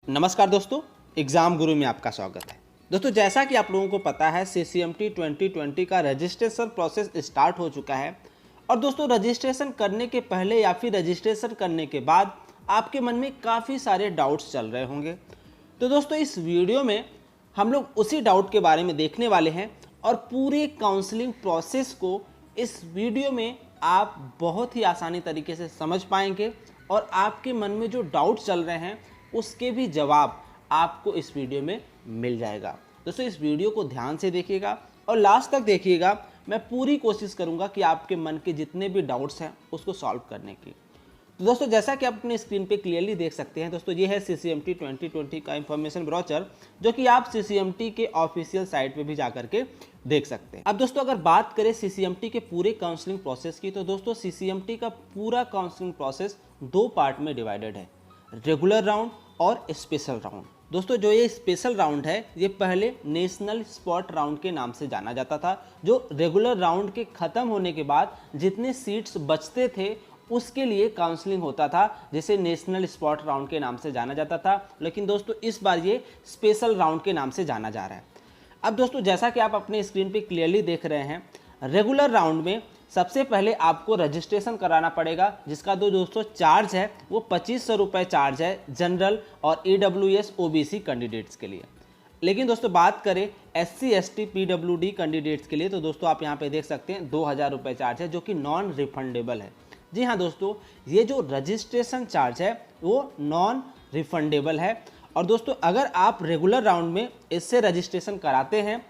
नमस्कार दोस्तों, एग्ज़ाम गुरु में आपका स्वागत है। दोस्तों, जैसा कि आप लोगों को पता है CCMT 2020 का रजिस्ट्रेशन प्रोसेस स्टार्ट हो चुका है। और दोस्तों, रजिस्ट्रेशन करने के पहले या फिर रजिस्ट्रेशन करने के बाद आपके मन में काफ़ी सारे डाउट्स चल रहे होंगे। तो दोस्तों, इस वीडियो में हम लोग उसी डाउट के बारे में देखने वाले हैं और पूरे काउंसलिंग प्रोसेस को इस वीडियो में आप बहुत ही आसानी तरीके से समझ पाएंगे और आपके मन में जो डाउट्स चल रहे हैं उसके भी जवाब आपको इस वीडियो में मिल जाएगा। दोस्तों, इस वीडियो को ध्यान से देखिएगा और लास्ट तक देखिएगा। मैं पूरी कोशिश करूंगा कि आपके मन के जितने भी डाउट्स हैं उसको सॉल्व करने की। तो दोस्तों, जैसा कि आप अपने स्क्रीन पे क्लियरली देख सकते हैं, दोस्तों ये है CCMT 2020 का इंफॉर्मेशन ब्रोचर, जो कि आप CCMT के ऑफिशियल साइट पे भी जाकर के देख सकते हैं। अब दोस्तों, अगर बात करें CCMT के पूरे काउंसलिंग प्रोसेस की, तो दोस्तों CCMT का पूरा काउंसलिंग प्रोसेस 2 पार्ट में डिवाइडेड है, रेगुलर राउंड और स्पेशल राउंड। दोस्तों, जो ये स्पेशल राउंड है ये पहले नेशनल स्पॉट राउंड के नाम से जाना जाता था। जो रेगुलर राउंड के ख़त्म होने के बाद जितने सीट्स बचते थे उसके लिए काउंसलिंग होता था, जिसे नेशनल स्पॉट राउंड के नाम से जाना जाता था। लेकिन दोस्तों, इस बार ये स्पेशल राउंड के नाम से जाना जा रहा है। अब दोस्तों, जैसा कि आप अपने स्क्रीन पे क्लियरली देख रहे हैं, रेगुलर राउंड में सबसे पहले आपको रजिस्ट्रेशन कराना पड़ेगा, जिसका दोस्तों चार्ज है वो 2500 रुपये चार्ज है जनरल और EWS OBC कैंडिडेट्स के लिए। लेकिन दोस्तों, बात करें SC ST PWD कैंडिडेट्स के लिए, तो दोस्तों आप यहाँ पे देख सकते हैं 2000 रुपये चार्ज है, जो कि नॉन रिफंडेबल है। जी हाँ दोस्तों, ये जो रजिस्ट्रेशन चार्ज है वो नॉन रिफंडेबल है। और दोस्तों, अगर आप रेगुलर राउंड में इससे रजिस्ट्रेशन कराते हैं,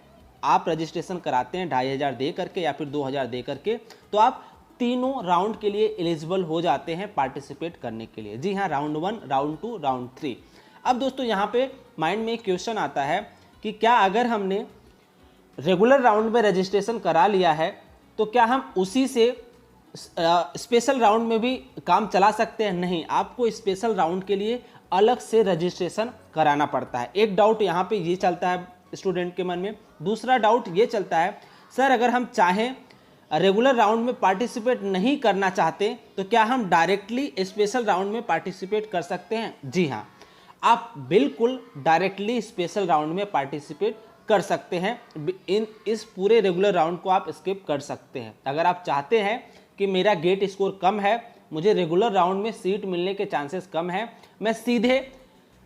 आप रजिस्ट्रेशन कराते हैं 2500 दे करके या फिर 2000 दे करके, तो आप तीनों राउंड के लिए एलिजिबल हो जाते हैं पार्टिसिपेट करने के लिए। जी हाँ, राउंड 1, राउंड 2, राउंड 3। अब दोस्तों, यहाँ पे माइंड में एक क्वेश्चन आता है कि क्या अगर हमने रेगुलर राउंड में रजिस्ट्रेशन करा लिया है तो क्या हम उसी से स्पेशल राउंड में भी काम चला सकते हैं? नहीं, आपको स्पेशल राउंड के लिए अलग से रजिस्ट्रेशन कराना पड़ता है। एक डाउट यहाँ पे ये चलता है स्टूडेंट के मन में। दूसरा डाउट ये चलता है, सर अगर हम चाहें रेगुलर राउंड में पार्टिसिपेट नहीं करना चाहते तो क्या हम डायरेक्टली स्पेशल राउंड में पार्टिसिपेट कर सकते हैं? जी हाँ, आप बिल्कुल डायरेक्टली स्पेशल राउंड में पार्टिसिपेट कर सकते हैं। इस पूरे रेगुलर राउंड को आप स्किप कर सकते हैं। अगर आप चाहते हैं कि मेरा गेट स्कोर कम है, मुझे रेगुलर राउंड में सीट मिलने के चांसेस कम है, मैं सीधे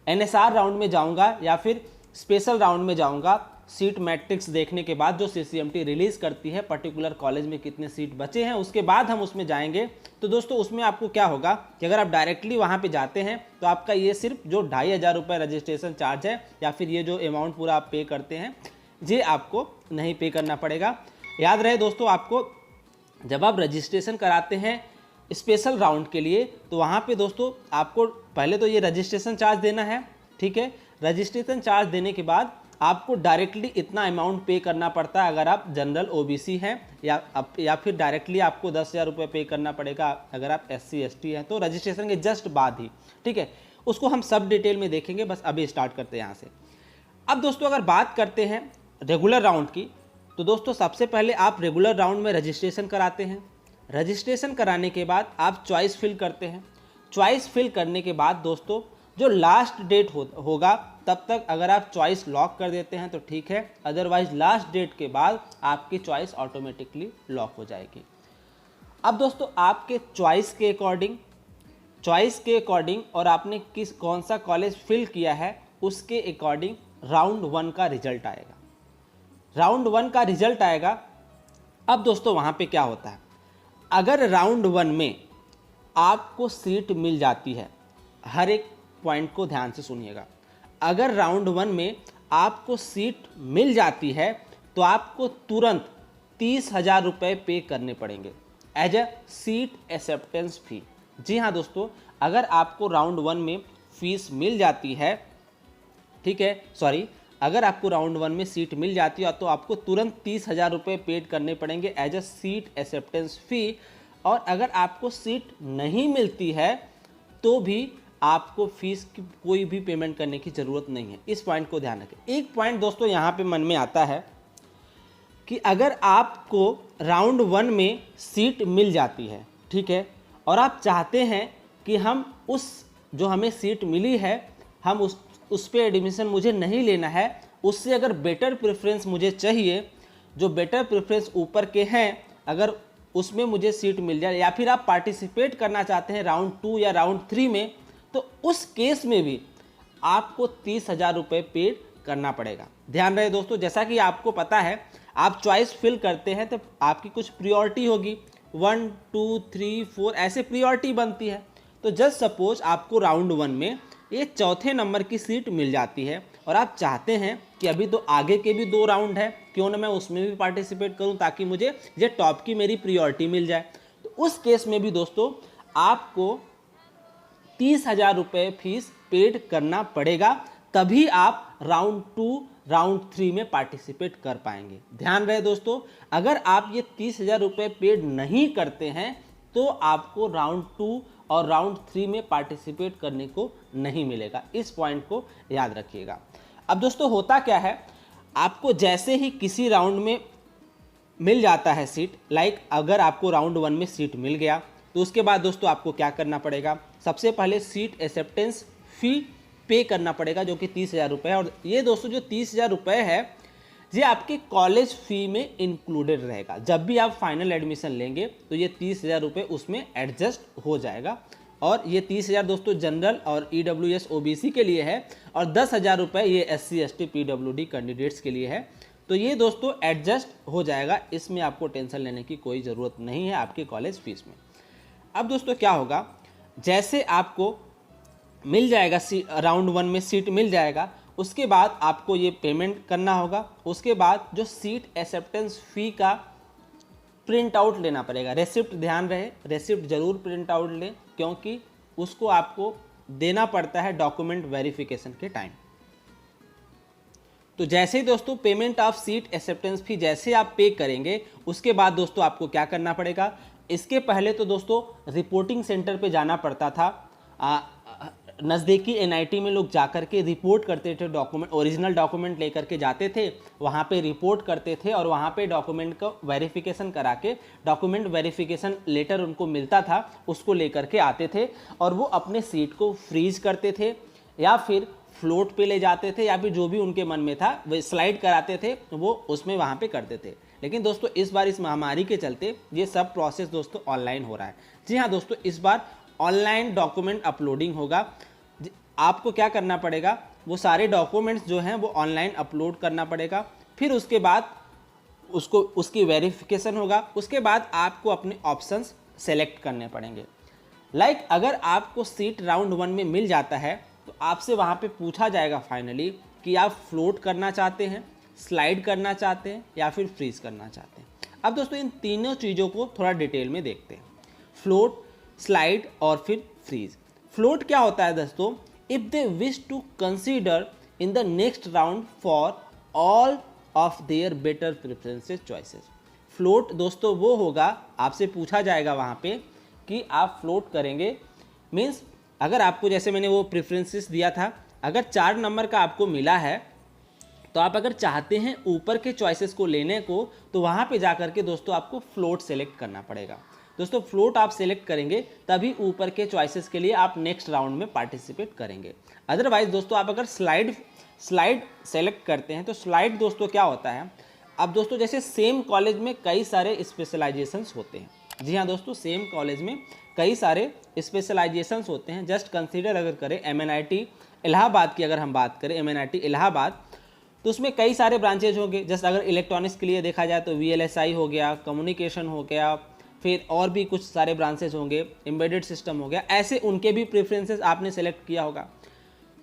NSR राउंड में जाऊंगा या फिर स्पेशल राउंड में जाऊंगा, सीट मैट्रिक्स देखने के बाद जो CCMT रिलीज करती है पर्टिकुलर कॉलेज में कितने सीट बचे हैं, उसके बाद हम उसमें जाएंगे। तो दोस्तों, उसमें आपको क्या होगा कि अगर आप डायरेक्टली वहां पे जाते हैं तो आपका ये सिर्फ जो 2500 रुपये रजिस्ट्रेशन चार्ज है या फिर ये जो अमाउंट पूरा आप पे करते हैं, ये आपको नहीं पे करना पड़ेगा। याद रहे दोस्तों, आपको जब आप रजिस्ट्रेशन कराते हैं स्पेशल राउंड के लिए तो वहाँ पे दोस्तों आपको पहले तो ये रजिस्ट्रेशन चार्ज देना है, ठीक है। रजिस्ट्रेशन चार्ज देने के बाद आपको डायरेक्टली इतना अमाउंट पे करना पड़ता है अगर आप जनरल OBC हैं, या फिर डायरेक्टली आपको 10,000 रुपये पे करना पड़ेगा अगर आप SC ST हैं, तो रजिस्ट्रेशन के जस्ट बाद ही, ठीक है। उसको हम सब डिटेल में देखेंगे, बस अभी स्टार्ट करते हैं यहाँ से। अब दोस्तों, अगर बात करते हैं रेगुलर राउंड की, तो दोस्तों सबसे पहले आप रेगुलर राउंड में रजिस्ट्रेशन कराते हैं। रजिस्ट्रेशन कराने के बाद आप चॉइस फिल करते हैं। चॉइस फिल करने के बाद दोस्तों जो लास्ट डेट होगा तब तक अगर आप चॉइस लॉक कर देते हैं तो ठीक है, अदरवाइज लास्ट डेट के बाद आपकी चॉइस ऑटोमेटिकली लॉक हो जाएगी। अब दोस्तों, आपके चॉइस के अकॉर्डिंग और आपने कौन सा कॉलेज फिल किया है उसके अकॉर्डिंग राउंड 1 का रिजल्ट आएगा। राउंड 1 का रिजल्ट आएगा। अब दोस्तों, वहाँ पे क्या होता है, अगर राउंड 1 में आपको सीट मिल जाती है, हर एक पॉइंट को ध्यान से सुनिएगा, अगर राउंड 1 में आपको सीट मिल जाती है तो आपको तुरंत 30,000 रुपये पे करने पड़ेंगे एज अ सीट एक्सेप्टेंस फी। जी हाँ दोस्तों, अगर आपको राउंड 1 में फीस मिल जाती है, ठीक है, अगर आपको राउंड 1 में सीट मिल जाती है तो आपको तुरंत 30,000 रुपये पेड करने पड़ेंगे एज अ सीट एक्सेप्टेंस फ़ी। और अगर आपको सीट नहीं मिलती है तो भी आपको फीस की कोई भी पेमेंट करने की ज़रूरत नहीं है। इस पॉइंट को ध्यान रखें। एक पॉइंट दोस्तों यहाँ पे मन में आता है कि अगर आपको राउंड 1 में सीट मिल जाती है, ठीक है, और आप चाहते हैं कि हम उस जो हमें सीट मिली है हम उस पर एडमिशन मुझे नहीं लेना है, उससे अगर बेटर प्रेफरेंस मुझे चाहिए, जो बेटर प्रेफरेंस ऊपर के हैं, अगर उसमें मुझे सीट मिल जाए, या फिर आप पार्टिसिपेट करना चाहते हैं राउंड 2 या राउंड 3 में, तो उस केस में भी आपको 30,000 रुपये पेड करना पड़ेगा। ध्यान रहे दोस्तों, जैसा कि आपको पता है, आप चॉइस फिल करते हैं तो आपकी कुछ प्रियोरिटी होगी, 1 2 3 4 ऐसे प्रियोरिटी बनती है। तो जस्ट सपोज आपको राउंड 1 में ये चौथे नंबर की सीट मिल जाती है और आप चाहते हैं कि अभी तो आगे के भी 2 राउंड है, क्यों ना मैं उसमें भी पार्टिसिपेट करूं ताकि मुझे ये टॉप की मेरी प्रियोरिटी मिल जाए। तो उस केस में भी दोस्तों आपको 30,000 रुपये फीस पेड करना पड़ेगा, तभी आप राउंड 2 राउंड 3 में पार्टिसिपेट कर पाएंगे। ध्यान रहे दोस्तों, अगर आप ये 30,000 रुपये पेड नहीं करते हैं तो आपको राउंड 2 और राउंड 3 में पार्टिसिपेट करने को नहीं मिलेगा। इस पॉइंट को याद रखिएगा। अब दोस्तों होता क्या है, आपको जैसे ही किसी राउंड में मिल जाता है सीट, लाइक अगर आपको राउंड 1 में सीट मिल गया तो उसके बाद दोस्तों आपको क्या करना पड़ेगा, सबसे पहले सीट एक्सेप्टेंस फी पे करना पड़ेगा, जो कि 30,000 रुपये है। और ये दोस्तों जो 30,000 रुपये है, ये आपके कॉलेज फ़ी में इंक्लूडेड रहेगा। जब भी आप फाइनल एडमिशन लेंगे तो ये 30,000 रुपये उसमें एडजस्ट हो जाएगा। और ये 30,000 दोस्तों जनरल और EWS OBC के लिए है, और 10,000 रुपये ये SC ST PWD कैंडिडेट्स के लिए है। तो ये दोस्तों एडजस्ट हो जाएगा, इसमें आपको टेंशन लेने की कोई ज़रूरत नहीं है आपके कॉलेज फीस में। अब दोस्तों क्या होगा, जैसे आपको मिल जाएगा राउंड 1 में सीट मिल जाएगा, उसके बाद आपको ये पेमेंट करना होगा। उसके बाद जो सीट एक्सेप्टेंस फ़ी का प्रिंट आउट लेना पड़ेगा, रेसिप्ट, ध्यान रहे रेसिप्ट ज़रूर प्रिंट आउट लें, क्योंकि उसको आपको देना पड़ता है डॉक्यूमेंट वेरिफिकेशन के टाइम। तो जैसे ही दोस्तों पेमेंट ऑफ सीट एक्सेप्टेंस फ़ी जैसे आप पे करेंगे, उसके बाद दोस्तों आपको क्या करना पड़ेगा, इसके पहले तो दोस्तों रिपोर्टिंग सेंटर पे जाना पड़ता था। नज़दीकी NIT में लोग जाकर के रिपोर्ट करते थे, डॉक्यूमेंट ओरिजिनल डॉक्यूमेंट लेकर के जाते थे, वहाँ पे रिपोर्ट करते थे और वहाँ पे डॉक्यूमेंट का वेरिफिकेशन करा के डॉक्यूमेंट वेरिफिकेशन लेटर उनको मिलता था, उसको लेकर के आते थे और वो अपने सीट को फ्रीज करते थे या फिर फ्लोट पे ले जाते थे, या फिर जो भी उनके मन में था वो स्लाइड कराते थे, वो उसमें वहाँ पे करते थे। लेकिन दोस्तों इस बार इस महामारी के चलते ये सब प्रोसेस दोस्तों ऑनलाइन हो रहा है। जी हाँ दोस्तों, इस बार ऑनलाइन डॉक्यूमेंट अपलोडिंग होगा। आपको क्या करना पड़ेगा, वो सारे डॉक्यूमेंट्स जो हैं वो ऑनलाइन अपलोड करना पड़ेगा, फिर उसके बाद उसकी वेरिफिकेशन होगा। उसके बाद आपको अपने ऑप्शंस सेलेक्ट करने पड़ेंगे। लाइक अगर आपको सीट राउंड 1 में मिल जाता है तो आपसे वहाँ पे पूछा जाएगा फाइनली कि आप फ्लोट करना चाहते हैं, स्लाइड करना चाहते हैं या फिर फ्रीज करना चाहते हैं। अब दोस्तों इन तीनों चीज़ों को थोड़ा डिटेल में देखते हैं, फ्लोट, स्लाइड और फिर फ्रीज। फ्लोट क्या होता है दोस्तों, if they wish to consider in the next round for all of their better preferences choices। Float दोस्तों वो होगा, आपसे पूछा जाएगा वहाँ पे कि आप फ्लोट करेंगे, मीन्स अगर आपको जैसे मैंने वो प्रेफरेंसेस दिया था, अगर 4 नंबर का आपको मिला है तो आप अगर चाहते हैं ऊपर के चॉइसेस को लेने को, तो वहाँ पे जा करके दोस्तों आपको फ्लोट सेलेक्ट करना पड़ेगा। दोस्तों फ्लोट आप सेलेक्ट करेंगे तभी ऊपर के चॉइसेस के लिए आप नेक्स्ट राउंड में पार्टिसिपेट करेंगे। अदरवाइज दोस्तों आप अगर स्लाइड सेलेक्ट करते हैं तो स्लाइड दोस्तों क्या होता है, अब दोस्तों जैसे सेम कॉलेज में कई सारे स्पेशलाइजेशंस होते हैं। जी हाँ दोस्तों, सेम कॉलेज में कई सारे स्पेशलाइजेशंस होते हैं। जस्ट कंसीडर अगर करें MNIT इलाहाबाद की, अगर हम बात करें MNIT इलाहाबाद, तो उसमें कई सारे ब्रांचेज होंगे। जस्ट अगर इलेक्ट्रॉनिक्स के लिए देखा जाए तो VLSI हो गया, कम्युनिकेशन हो गया, फिर और भी कुछ सारे ब्रांचेज होंगे, एम्बेडेड सिस्टम हो गया, ऐसे उनके भी प्रेफरेंसेस आपने सेलेक्ट किया होगा।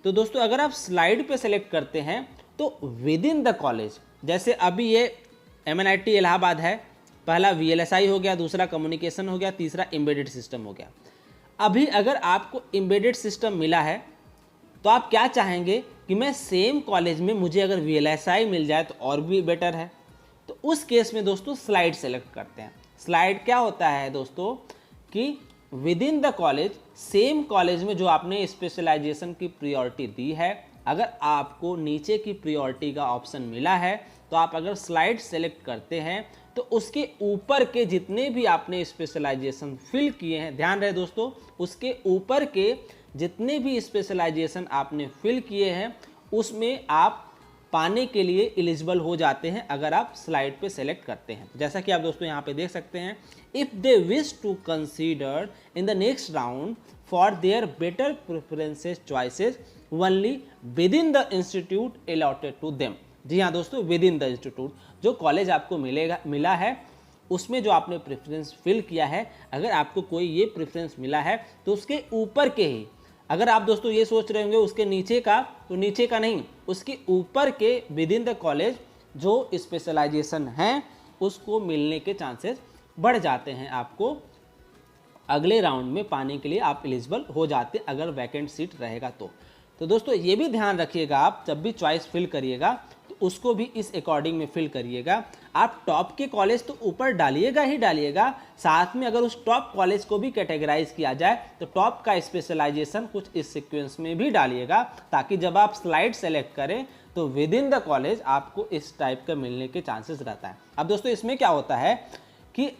तो दोस्तों अगर आप स्लाइड पे सेलेक्ट करते हैं तो विद इन द कॉलेज, जैसे अभी ये MNIT इलाहाबाद है, पहला VLSI हो गया, दूसरा कम्युनिकेशन हो गया, तीसरा एम्बेडेड सिस्टम हो गया। अभी अगर आपको एम्बेडेड सिस्टम मिला है तो आप क्या चाहेंगे कि मैं सेम कॉलेज में मुझे अगर VLSI मिल जाए तो और भी बेटर है, तो उस केस में दोस्तों स्लाइड सेलेक्ट करते हैं। स्लाइड क्या होता है दोस्तों कि with in the college, same college में जो आपने स्पेशलाइजेशन की प्रायोरिटी दी है, अगर आपको नीचे की प्रायोरिटी का ऑप्शन मिला है तो आप अगर स्लाइड सेलेक्ट करते हैं तो उसके ऊपर के जितने भी आपने स्पेशलाइजेशन फिल किए हैं, ध्यान रहे दोस्तों, उसके ऊपर के जितने भी स्पेशलाइजेशन आपने फिल किए हैं उसमें आप पाने के लिए एलिजिबल हो जाते हैं अगर आप स्लाइड पे सेलेक्ट करते हैं। जैसा कि आप दोस्तों यहाँ पे देख सकते हैं, if they wish to consider in the next round for their better preferences choices only within the institute allotted to them. जी हाँ दोस्तों, विद इन द इंस्टीट्यूट, जो कॉलेज आपको मिला है उसमें जो आपने प्रेफरेंस फिल किया है, अगर आपको कोई ये प्रेफरेंस मिला है तो उसके ऊपर के ही, अगर आप दोस्तों ये सोच रहे होंगे उसके नीचे का, तो नीचे का नहीं, उसके ऊपर के विद इन द कॉलेज जो स्पेशलाइजेशन हैं उसको मिलने के चांसेस बढ़ जाते हैं। आपको अगले राउंड में पाने के लिए आप एलिजिबल हो जाते अगर वैकेंट सीट रहेगा तो दोस्तों ये भी ध्यान रखिएगा, आप जब भी चॉइस फिल करिएगा तो उसको भी इस अकॉर्डिंग में फिल करिएगा। आप टॉप के कॉलेज तो ऊपर डालिएगा ही डालिएगा, साथ में अगर उस टॉप कॉलेज को भी कैटेगराइज किया जाए तो टॉप का स्पेशलाइजेशन कुछ इस सीक्वेंस में भी डालिएगा, ताकि जब आप स्लाइड सेलेक्ट करें तो विद इन द कॉलेज आपको इस टाइप का मिलने के चांसेस रहता है। अब दोस्तों इसमें क्या होता है कि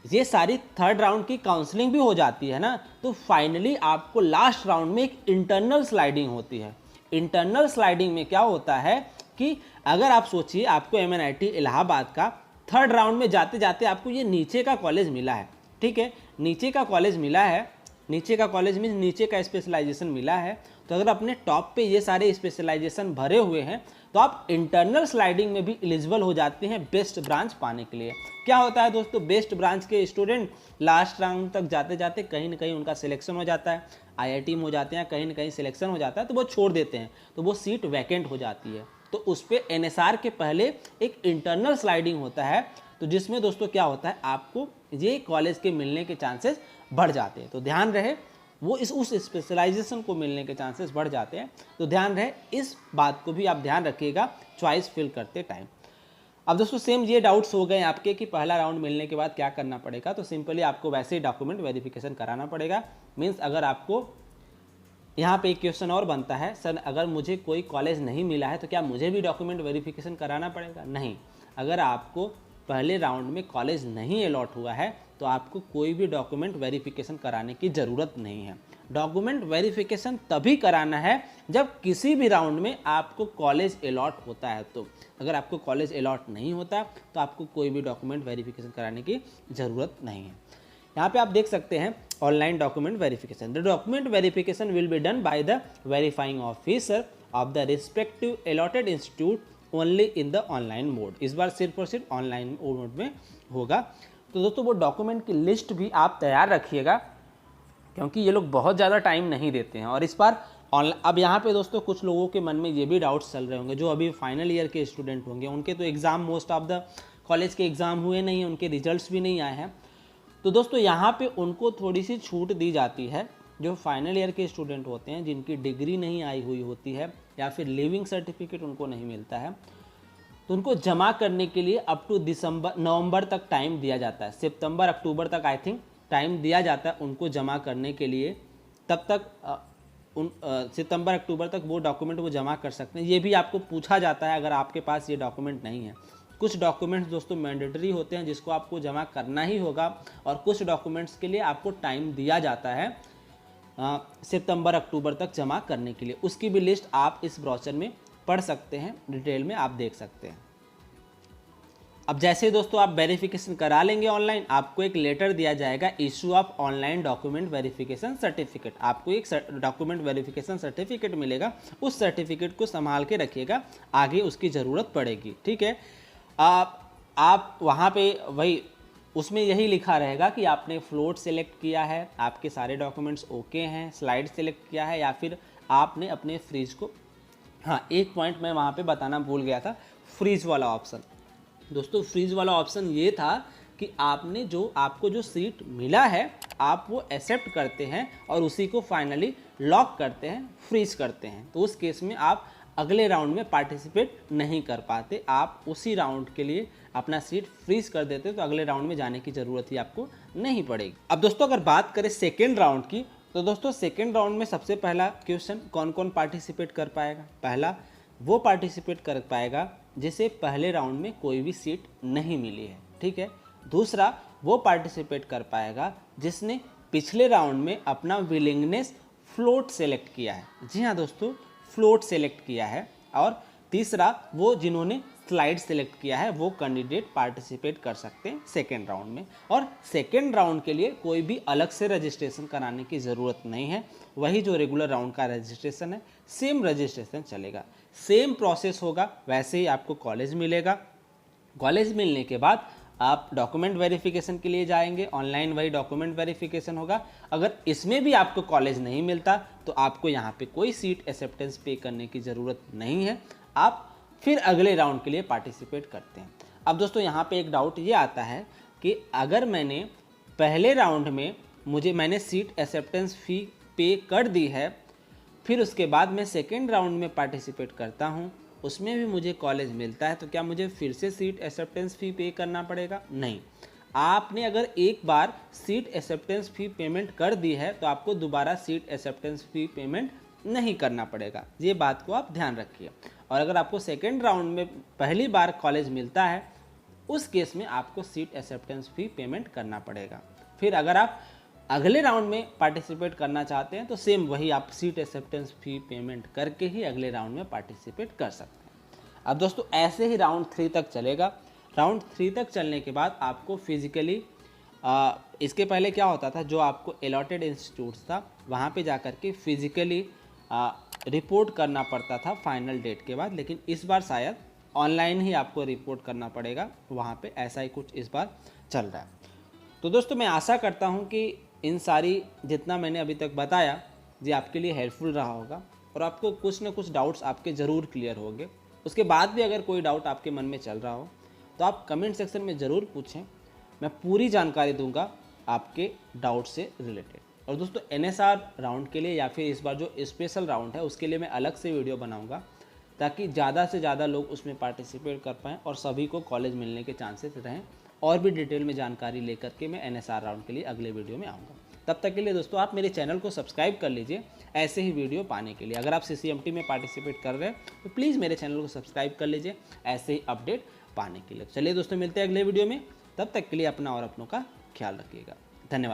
ये सारी थर्ड राउंड की काउंसलिंग भी हो जाती है ना, तो फाइनली आपको लास्ट राउंड में एक इंटरनल स्लाइडिंग होती है। इंटरनल स्लाइडिंग में क्या होता है कि अगर आप सोचिए आपको MNIT इलाहाबाद का थर्ड राउंड में जाते जाते आपको ये नीचे का कॉलेज मिला है, ठीक है, नीचे का कॉलेज मिला है, नीचे का कॉलेज मीन्स नीचे का स्पेशलाइजेशन मिला है, तो अगर अपने टॉप पे ये सारे स्पेशलाइजेशन भरे हुए हैं तो आप इंटरनल स्लाइडिंग में भी एलिजिबल हो जाते हैं बेस्ट ब्रांच पाने के लिए। क्या होता है दोस्तों, बेस्ट ब्रांच के स्टूडेंट लास्ट राउंड तक जाते जाते कहीं ना कहीं उनका सिलेक्शन हो जाता है, IIT में हो जाते हैं, कहीं ना कहीं सिलेक्शन हो जाता है तो वो छोड़ देते हैं, तो वो सीट वैकेंट हो जाती है, तो उस पर NSR के पहले एक इंटरनल स्लाइडिंग होता है, तो जिसमें दोस्तों क्या होता है आपको ये कॉलेज के मिलने के चांसेस बढ़ जाते हैं। तो ध्यान रहे वो उस स्पेशलाइजेशन को मिलने के चांसेस बढ़ जाते हैं, तो ध्यान रहे इस बात को भी आप ध्यान रखिएगा चॉइस फिल करते टाइम। अब दोस्तों सेम ये डाउट्स हो गए आपके कि पहला राउंड मिलने के बाद क्या करना पड़ेगा, तो सिंपली आपको वैसे ही डॉक्यूमेंट वेरिफिकेशन कराना पड़ेगा। मीन्स अगर आपको यहाँ पे एक क्वेश्चन और बनता है, सर अगर मुझे कोई कॉलेज नहीं मिला है तो क्या मुझे भी डॉक्यूमेंट वेरिफिकेशन कराना पड़ेगा? नहीं, अगर आपको पहले राउंड में कॉलेज नहीं अलॉट हुआ है तो आपको कोई भी डॉक्यूमेंट वेरिफिकेशन कराने की ज़रूरत नहीं है। डॉक्यूमेंट वेरिफिकेशन तभी कराना है जब किसी भी राउंड में आपको कॉलेज अलॉट होता है, तो अगर आपको कॉलेज अलॉट नहीं होता तो आपको कोई भी डॉक्यूमेंट वेरिफिकेशन कराने की ज़रूरत नहीं है। यहाँ पे आप देख सकते हैं online document verification. The document verification will be done by the verifying officer of the respective allotted institute only in the online mode. इस बार सिर्फ और सिर्फ ऑनलाइन मोड में होगा। तो दोस्तों वो डॉक्यूमेंट की लिस्ट भी आप तैयार रखिएगा, क्योंकि ये लोग बहुत ज़्यादा टाइम नहीं देते हैं। और इस बार ऑनलाइन, अब यहाँ पे दोस्तों कुछ लोगों के मन में ये भी डाउट्स चल रहे होंगे, जो अभी फाइनल ईयर के स्टूडेंट होंगे, उनके तो exam most of the college के एग्ज़ाम हुए नहीं हैं, उनके रिजल्ट्स भी नहीं आए हैं। तो दोस्तों यहाँ पे उनको थोड़ी सी छूट दी जाती है, जो फाइनल ईयर के स्टूडेंट होते हैं जिनकी डिग्री नहीं आई हुई होती है या फिर लिविंग सर्टिफिकेट उनको नहीं मिलता है, तो उनको जमा करने के लिए अप टू नवंबर तक टाइम दिया जाता है। सितंबर अक्टूबर तक आई थिंक टाइम दिया जाता है उनको जमा करने के लिए। तब तक सितंबर अक्टूबर तक वो डॉक्यूमेंट वो जमा कर सकते हैं। ये भी आपको पूछा जाता है अगर आपके पास ये डॉक्यूमेंट नहीं है। कुछ डॉक्यूमेंट्स दोस्तों मैंडेटरी होते हैं जिसको आपको जमा करना ही होगा, और कुछ डॉक्यूमेंट्स के लिए आपको टाइम दिया जाता है सितंबर अक्टूबर तक जमा करने के लिए। उसकी भी लिस्ट आप इस ब्राउचर में पढ़ सकते हैं, डिटेल में आप देख सकते हैं। अब जैसे दोस्तों आप वेरिफिकेशन करा लेंगे ऑनलाइन, आपको एक लेटर दिया जाएगा, issue of online document verification certificate. आपको एक डॉक्यूमेंट वेरिफिकेशन सर्टिफिकेट मिलेगा, उस सर्टिफिकेट को संभाल के रखिएगा, आगे उसकी ज़रूरत पड़ेगी, ठीक है। आप वहाँ पे वही उसमें यही लिखा रहेगा कि आपने फ्लोट सेलेक्ट किया है, आपके सारे डॉक्यूमेंट्स ओके हैं, स्लाइड सेलेक्ट किया है, या फिर आपने अपने फ्रीज को, हाँ एक पॉइंट मैं वहाँ पे बताना भूल गया था, फ्रीज वाला ऑप्शन। दोस्तों फ्रीज वाला ऑप्शन ये था कि आपने आपको जो सीट मिला है आप वो एक्सेप्ट करते हैं और उसी को फाइनली लॉक करते हैं, फ्रीज करते हैं। तो उस केस में आप अगले राउंड में पार्टिसिपेट नहीं कर पाते, आप उसी राउंड के लिए अपना सीट फ्रीज कर देते, तो अगले राउंड में जाने की ज़रूरत ही आपको नहीं पड़ेगी। अब दोस्तों अगर बात करें सेकेंड राउंड की, तो दोस्तों सेकेंड राउंड में सबसे पहला क्वेश्चन, कौन कौन पार्टिसिपेट कर पाएगा? पहला वो पार्टिसिपेट कर पाएगा जिसे पहले राउंड में कोई भी सीट नहीं मिली है, ठीक है। दूसरा वो पार्टिसिपेट कर पाएगा जिसने पिछले राउंड में अपना विलिंगनेस फ्लोट सेलेक्ट किया है। जी हाँ दोस्तों, फ्लोट सेलेक्ट किया है। और तीसरा, वो जिन्होंने स्लाइड सेलेक्ट किया है वो कैंडिडेट पार्टिसिपेट कर सकते हैं सेकेंड राउंड में। और सेकेंड राउंड के लिए कोई भी अलग से रजिस्ट्रेशन कराने की ज़रूरत नहीं है। वही जो रेगुलर राउंड का रजिस्ट्रेशन है, सेम रजिस्ट्रेशन चलेगा, सेम प्रोसेस होगा। वैसे ही आपको कॉलेज मिलेगा। कॉलेज मिलने के बाद आप डॉक्यूमेंट वेरिफिकेशन के लिए जाएंगे, ऑनलाइन वही डॉक्यूमेंट वेरिफिकेशन होगा। अगर इसमें भी आपको कॉलेज नहीं मिलता तो आपको यहाँ पे कोई सीट एक्सेप्टेंस पे करने की ज़रूरत नहीं है, आप फिर अगले राउंड के लिए पार्टिसिपेट करते हैं। अब दोस्तों यहाँ पे एक डाउट ये आता है कि अगर मैंने पहले राउंड में मैंने सीट एक्सेप्टेंस फ़ी पे कर दी है, फिर उसके बाद मैं सेकेंड राउंड में पार्टिसिपेट करता हूँ, उसमें भी मुझे कॉलेज मिलता है, तो क्या मुझे फिर से सीट एक्सेप्टेंस फ़ी पे करना पड़ेगा? नहीं। आपने अगर एक बार सीट एक्सेप्टेंस फ़ी पेमेंट कर दी है तो आपको दोबारा सीट एक्सेप्टेंस फ़ी पेमेंट नहीं करना पड़ेगा। ये बात को आप ध्यान रखिए। और अगर आपको सेकेंड राउंड में पहली बार कॉलेज मिलता है, उस केस में आपको सीट एक्सेप्टेंस फ़ी पेमेंट करना पड़ेगा। फिर अगर आप अगले राउंड में पार्टिसिपेट करना चाहते हैं तो सेम वही आप सीट एक्सेप्टेंस फ़ी पेमेंट करके ही अगले राउंड में पार्टिसिपेट कर सकते हैं। अब दोस्तों ऐसे ही राउंड 3 तक चलेगा। राउंड 3 तक चलने के बाद आपको फिजिकली इसके पहले क्या होता था, जो आपको अलॉटेड इंस्टीट्यूट्स था वहाँ पे जाकर के फिजिकली रिपोर्ट करना पड़ता था फाइनल डेट के बाद, लेकिन इस बार शायद ऑनलाइन ही आपको रिपोर्ट करना पड़ेगा वहाँ पे, ऐसा ही कुछ इस बार चल रहा है। तो दोस्तों मैं आशा करता हूँ कि इन सारी जितना मैंने अभी तक बताया ये आपके लिए हेल्पफुल रहा होगा और आपको कुछ ना कुछ डाउट्स आपके ज़रूर क्लियर होंगे। उसके बाद भी अगर कोई डाउट आपके मन में चल रहा हो तो आप कमेंट सेक्शन में ज़रूर पूछें, मैं पूरी जानकारी दूंगा आपके डाउट से रिलेटेड। और दोस्तों NSR राउंड के लिए या फिर इस बार जो स्पेशल राउंड है उसके लिए मैं अलग से वीडियो बनाऊंगा ताकि ज़्यादा से ज़्यादा लोग उसमें पार्टिसिपेट कर पाएँ और सभी को कॉलेज मिलने के चांसेस रहें। और भी डिटेल में जानकारी लेकर के मैं NSR राउंड के लिए अगले वीडियो में आऊँगा। तब तक के लिए दोस्तों आप मेरे चैनल को सब्सक्राइब कर लीजिए ऐसे ही वीडियो पाने के लिए। अगर आप CCMT में पार्टिसिपेट कर रहे हैं तो प्लीज़ मेरे चैनल को सब्सक्राइब कर लीजिए ऐसे ही अपडेट पाने के लिए। चलिए दोस्तों मिलते हैं अगले वीडियो में, तब तक के लिए अपना और अपनों का ख्याल रखिएगा। धन्यवाद।